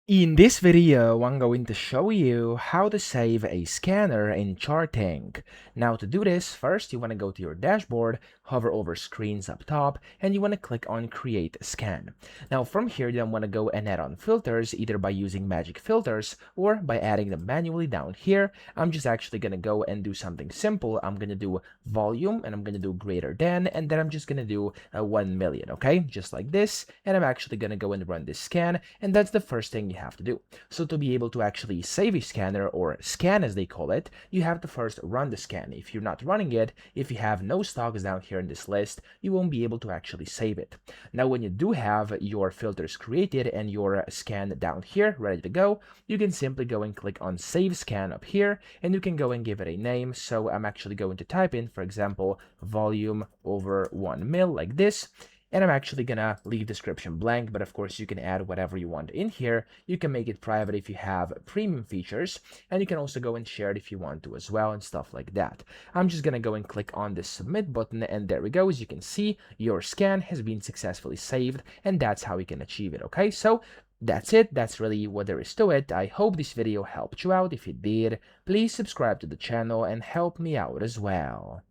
In this video, I'm going to show you how to save a scanner in Chartink. Now to do this, first you want to go to your dashboard, hover over screens up top, and you want to click on create scan. Now from here, you want to go and add on filters either by using magic filters or by adding them manually down here. I'm just actually going to go and do something simple. I'm going to do volume and I'm going to do greater than, and then I'm just going to do 1 million, okay? Just like this, and I'm actually going to go and run this scan, and that's the first thing you have to do. So to be able to actually save a scanner, or scan as they call it, you have to first run the scan. If you're not running it, if you have no stocks down here in this list, you won't be able to actually save it. Now when you do have your filters created and your scan down here ready to go, you can simply go and click on save scan up here, and you can go and give it a name. So I'm actually going to type in, for example, volume over 1 mil like this, and I'm actually gonna leave description blank, but of course you can add whatever you want in here. You can make it private if you have premium features, and you can also go and share it if you want to as well, and stuff like that. I'm just gonna go and click on the submit button, and there we go. As you can see, your scan has been successfully saved, and that's how you can achieve it. Okay, so that's it. That's really what there is to it. I hope this video helped you out. If it did, please subscribe to the channel and help me out as well.